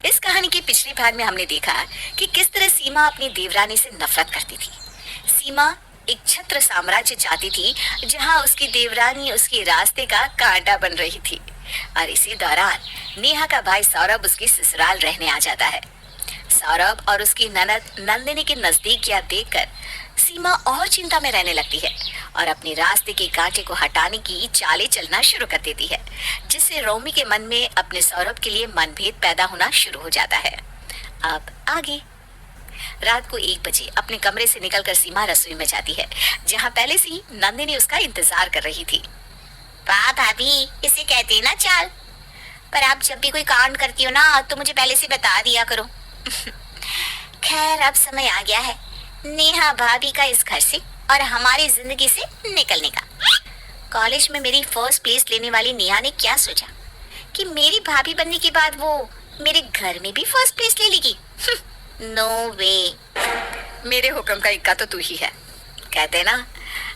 इस कहानी के पिछले भाग में हमने देखा कि किस तरह सीमा अपनी देवरानी से नफरत करती थी। सीमा एक छत्र साम्राज्य चाहती थी जहां उसकी देवरानी उसके रास्ते का कांटा बन रही थी। और इसी दौरान नेहा का भाई सौरभ उसकी ससुराल रहने आ जाता है। सौरभ और उसकी ननद नंदिनी के नजदीकियां देखकर सीमा और चिंता में रहने लगती है और अपने रास्ते के कांटे को हटाने की चालें चलना शुरू कर देती है, जिससे रोमी के मन में अपने सौरभ के लिए मनभेद पैदा होना शुरू हो जाता है। अब आगे। रात को 1 बजे अपने कमरे से निकलकर सीमा रसोई में जाती है, जहां पहले से ही नंदिनी उसका इंतजार कर रही थी। वाह भाभी, इसे कहते हैं ना चाल। पर आप जब भी कोई कांड करती हो ना तो मुझे पहले से बता दिया करो। खैर, अब समय आ गया है नेहा भाभी का इस घर से और हमारी जिंदगी से निकलने का। कॉलेज में मेरी फर्स्ट प्लेस लेने वाली नेहा ने क्या सोचा कि मेरी भाभी बनने के बाद वो मेरे घर में भी फर्स्ट प्लेस ले लेगी। नो वे। मेरे हुक्म का इक्का तो तू ही है। कहते ना,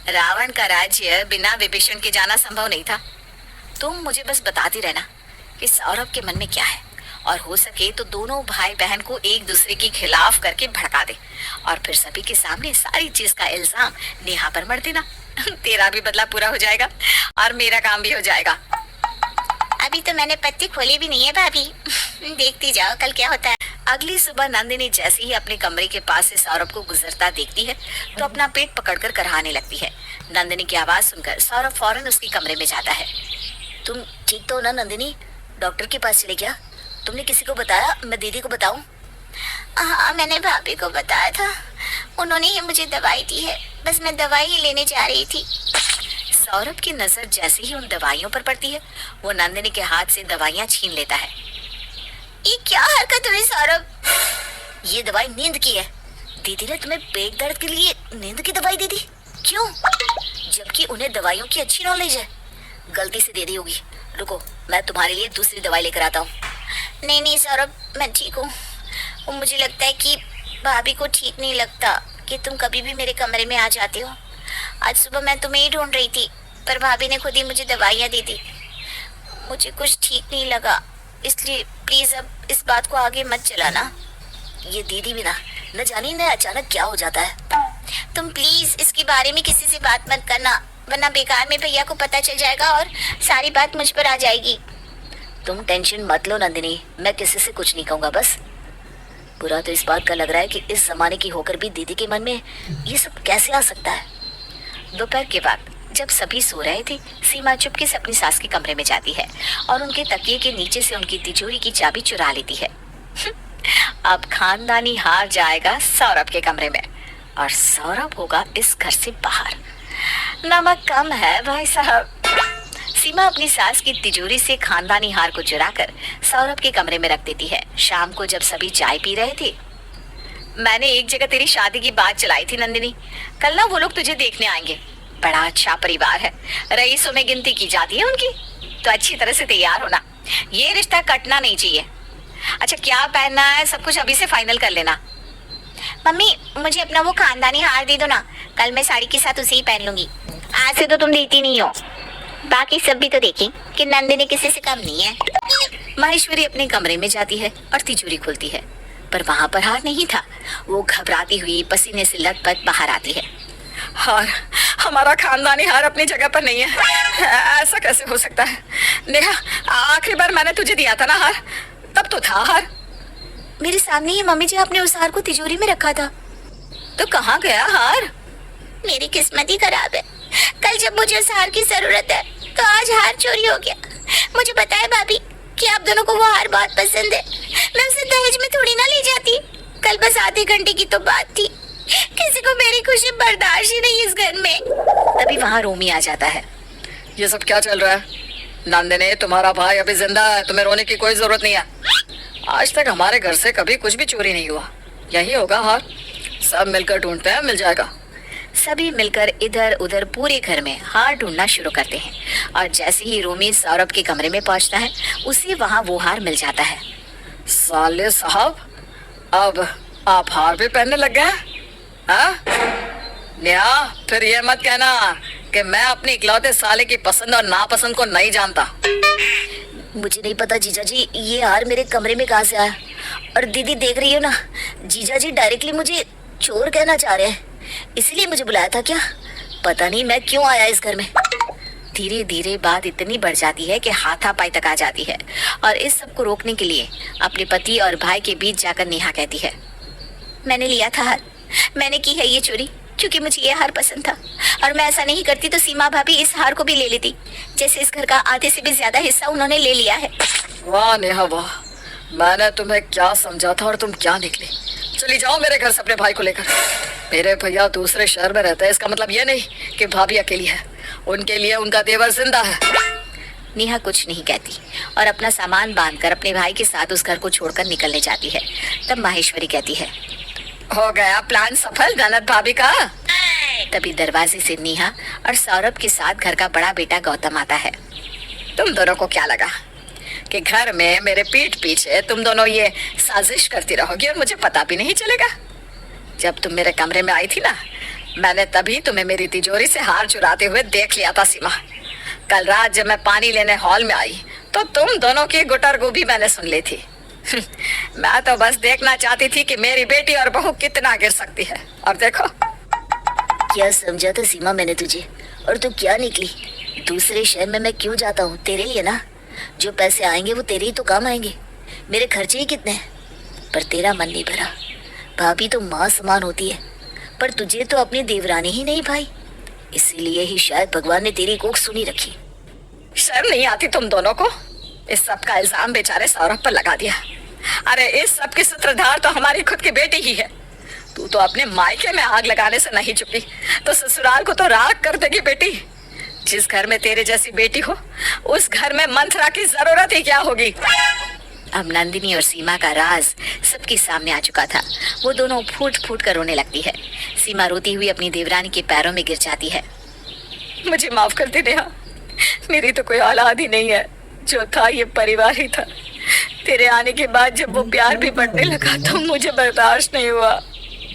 रावण का राज्य बिना विभीषण के जाना संभव नहीं था। तुम मुझे बस बताती रहना कि सौरभ के मन में क्या है, और हो सके तो दोनों भाई बहन को एक दूसरे के खिलाफ करके भड़का दे, और फिर सभी के सामने सारी चीज का इल्जाम नेहा पर मर देना। तेरा भी बदला पूरा हो जाएगा और मेरा काम भी हो जाएगा। अभी तो मैंने पत्ती खोली भी नहीं है भाभी। देखती जाओ कल क्या होता है। अगली सुबह नंदिनी जैसे ही अपने कमरे के पास से सौरभ को गुजरता देखती है तो अपना पेट पकड़कर कराहने लगती है। नंदिनी की आवाज सुनकर सौरभ फौरन उसके कमरे में जाता है। तुम ठीक तो हो ना नंदिनी? डॉक्टर के पास चले गया? तुमने किसी को बताया? मैं दीदी को बताऊं? हाँ, मैंने भाभी को बताया था। उन्होंने ही मुझे दवाई दी है। बस मैं दवाई ही लेने जा रही थी। सौरभ की नजर जैसे ही उन दवाइयों पर पड़ती है, वो नंदिनी के हाथ से दवाइयां छीन लेता है। ये क्या हरकत हुई सौरभ? ये दवाई नींद की है। दीदी ने तुम्हें पेट दर्द के लिए नींद की दवाई दे दी? क्यों? जबकि उन्हें दवाइयों की अच्छी नॉलेज है। गलती से दे दी होगी। रुको, मैं तुम्हारे लिए दूसरी दवाई लेकर आता हूँ। नहीं सौरभ, मैं ठीक हूँ। मुझे लगता है कि भाभी को ठीक नहीं लगता कि तुम कभी भी मेरे कमरे में आ जाते हो। आज सुबह मैं तुम्हें ही ढूंढ रही थी, पर भाभी ने खुद ही मुझे दवाइयाँ दे दी। मुझे कुछ ठीक नहीं लगा, इसलिए प्लीज अब इस बात को आगे मत चलाना। ये दीदी भी ना, न जाने न अचानक क्या हो जाता है। तुम प्लीज इसके बारे में किसी से बात मत करना, वरना बेकार में भैया को पता चल जाएगा और सारी बात मुझ पर आ जाएगी। तुम टेंशन मत लो नंदिनी, मैं किसी से कुछ नहीं कहूँगा। बस बुरा तो इस बात का लग रहा है कि इस जमाने की होकर भी दीदी के मन में ये सब कैसे आ सकता है। दोपहर के वक्त जब सभी सो रहे थे, सीमा चुपके से अपनी सास के कमरे में जाती है और उनके तकिए के नीचे से उनकी तिजोरी की चाबी चुरा लेती है। अब खानदानी हार जाएगा सौरभ के कमरे में और सौरभ होगा इस घर से बाहर। नमक कम है भाई साहब। सीमा अपनी सास की तिजोरी से खानदानी हार को चुराकर सौरभ के कमरे में रख देती है। शाम को जब सभी चाय पी रहे थे, मैंने एक जगह तेरी शादी की बात चलाई थी नंदिनी। कल ना वो लोग तुझे देखने आएंगे। बड़ा अच्छा परिवार है, रईसों में गिनती की जाती है उनकी। तो अच्छी तरह से तैयार होना, ये रिश्ता कटना नहीं चाहिए। अच्छा, क्या पहनना है सब कुछ अभी से फाइनल कर लेना। मम्मी, मुझे अपना वो खानदानी हार दे दो ना, कल मैं साड़ी के साथ उसे ही पहन लूंगी। आज से तो तुम देती नहीं हो। बाकी सब भी तो देखें कि नंदिनी किसी से कम नहीं है। माहेश्वरी अपने कमरे में जाती है और तिजोरी खोलती है, पर वहां पर हार नहीं था। वो घबराती हुई पसीने से लथपथ बाहर आती है। हार, हमारा खानदानी हार अपनी जगह पर नहीं है। ऐसा कैसे हो सकता है? नेहा, आखिरी बार मैंने तुझे दिया था ना हार, तब तो था हार। मेरे सामने ही मम्मी जी, आपने उस हार को तिजोरी में रखा था। तो कहाँ गया हार? मेरी किस्मत ही खराब है। कल जब मुझे उस हार की जरूरत है तो आज हार चोरी हो गया। मुझे पता है भाभी कि आप दोनों को वो हार बहुत पसंद है। मैं उसे दहेज में थोड़ी ना ले जाती। कल बस आधे घंटे की तो बात थी। किसी को मेरी खुशी बर्दाश्त ही नहीं इस घर में। तभी वहाँ रोमी आ जाता है। ये सब क्या चल रहा है? नंदिनी, तुम्हारा भाई अभी जिंदा है, तुम्हें रोने की कोई जरूरत नहीं है। आज तक हमारे घर से कभी कुछ भी चोरी नहीं हुआ। यही होगा हार। सब मिलकर ढूंढते हैं, मिल जाएगा। सभी मिलकर इधर उधर पूरे घर में हार ढूंढना शुरू करते हैं, और जैसे ही रोमी सौरभ के कमरे में पहुंचता है, उसे वहां वो हार मिल जाता है। साले साहब, अब आप हार भी पहनने लग गए हैं? नेहा, फिर ये मत कहना कि मैं अपने इकलौते साले की पसंद और नापसंद को नहीं जानता। मुझे नहीं पता जीजा जी, ये हार मेरे कमरे में कहाँ से आया। और दीदी देख रही हो ना, जीजा जी डायरेक्टली मुझे चोर कहना चाह रहे हैं, इसलिए मुझे बुलाया था क्या? पता नहीं मैं क्यों आया इस घर में। धीरे धीरे बात इतनी बढ़ जाती है कि हाथापाई तक आ जाती है और इस सब को रोकने के लिए अपने पति और भाई के बीच जाकर नेहा कहती है, मैंने लिया था हार, मैंने की है ये चोरी क्योंकि मुझे ये हार पसंद था, और मैं ऐसा नहीं करती तो सीमा भाभी इस हार को भी ले लेती, जैसे इस घर का आधे से भी ज्यादा हिस्सा उन्होंने ले लिया है। वाह नेहा वाह, मैंने तुम्हें क्या समझा था और तुम क्या निकली। चली जाओ मेरे घर से अपने भाई को लेकर। मेरे भैया दूसरे शहर में रहते हैं, इसका मतलब ये नहीं कि भाभी अकेली है, उनके लिए उनका देवर जिंदा है। नेहा कुछ नहीं कहती और अपना सामान बांधकर अपने भाई के साथ उस घर को छोड़कर निकलने जाती है। तब माहेश्वरी कहती है, हो गया प्लान सफल ननद भाभी का। तभी दरवाजे से नेहा और सौरभ के साथ घर का बड़ा बेटा गौतम आता है। तुम दोनों को क्या लगा कि घर में मेरे पीठ पीछे तुम दोनों ये साजिश करती रहोगी और मुझे पता भी नहीं चलेगा? जब तुम मेरे कमरे में आई थी ना, मैंने तभी तुम्हें मेरी तिजोरी से हार चुराते हुए देख लिया था सीमा। कल रात जब मैं पानी लेने हॉल में आई तो तुम दोनों की गुटरगू भी मैंने सुन ली थी। मैं तो बस देखना चाहती थी कि मेरी बेटी और बहू कितना गिर सकती है, और देखो। क्या समझा था सीमा मैंने तुझे, और तू क्या निकली? दूसरे शहर में मैं क्यों जाता हूँ? तेरे लिए ना। जो पैसे आएंगे वो तेरे ही तो काम आएंगे, मेरे खर्चे ही कितने हैं। पर तेरा मन नहीं भरा। भाभी तो माँ समान होती है, पर तुझे तो अपनी देवरानी ही नहीं भाई, इसीलिए ही शायद भगवान ने तेरी कोख सुनी रखी। शर्म नहीं आती तुम दोनों को? इस सब का इल्जाम बेचारे सौरभ पर लगा दिया। अरे इस सब की सूत्रधार तो हमारी खुद की बेटी ही है। तू तो अपने मायके में आग लगाने से नहीं चुकी तो ससुराल को तो राख कर देगी बेटी। जिस घर में तेरे जैसी बेटी हो उस घर में मंथरा की जरूरत ही क्या होगी। अब नंदिनी और सीमा का राज सबके सामने आ चुका था। वो दोनों फूट फूट कर रोने लगती है। सीमा रोती हुई अपनी देवरानी के पैरों में गिर जाती है। मुझे माफ कर दे नेहा, मेरी तो कोई औलाद ही नहीं है, जो था ये परिवार ही था। तेरे आने के बाद जब वो प्यार भी बढ़ने लगा तो मुझे बर्दाश्त नहीं हुआ।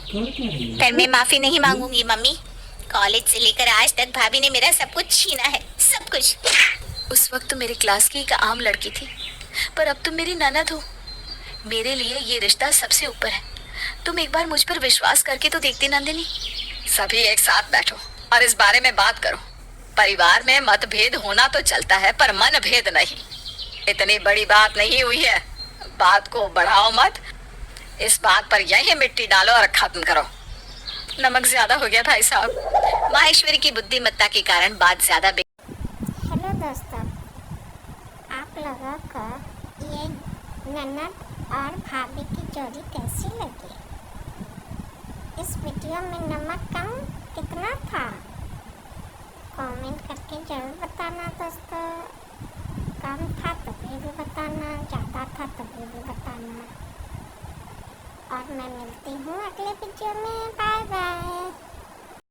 पर मैं माफी नहीं मांगूंगी मम्मी। कॉलेज से लेकर आज तक भाभी ने मेरा सब कुछ छीना है, सब कुछ। उस वक्त तुम मेरी क्लास की एक आम लड़की थी, पर अब तुम मेरी ननद हो। मेरे लिए ये रिश्ता सबसे ऊपर है। तुम एक बार मुझ पर विश्वास करके तो देखती नंदिनी। सभी एक साथ बैठो और इस बारे में बात करो। परिवार में मतभेद होना तो चलता है, पर मन भेद नहीं। इतनी बड़ी बात नहीं हुई है, बात को बढ़ाओ मत। इस बात पर यही मिट्टी डालो और खत्म करो। नमक ज्यादा हो गया भाई साहब। माहेश्वरी की बुद्धिमत्ता के कारण बात ज्यादा हेलो दोस्तों, आप लोगों को ये ननद और भाभी की जोड़ी कैसी लगी? इस वीडियो में नमक कम कितना था? कमेंट करके जरूर बताना दोस्तों। कम था तो भी बताना, ज़्यादा था तो भी बताना। और मैं मिलती हूँ अगले वीडियो में। Bye bye.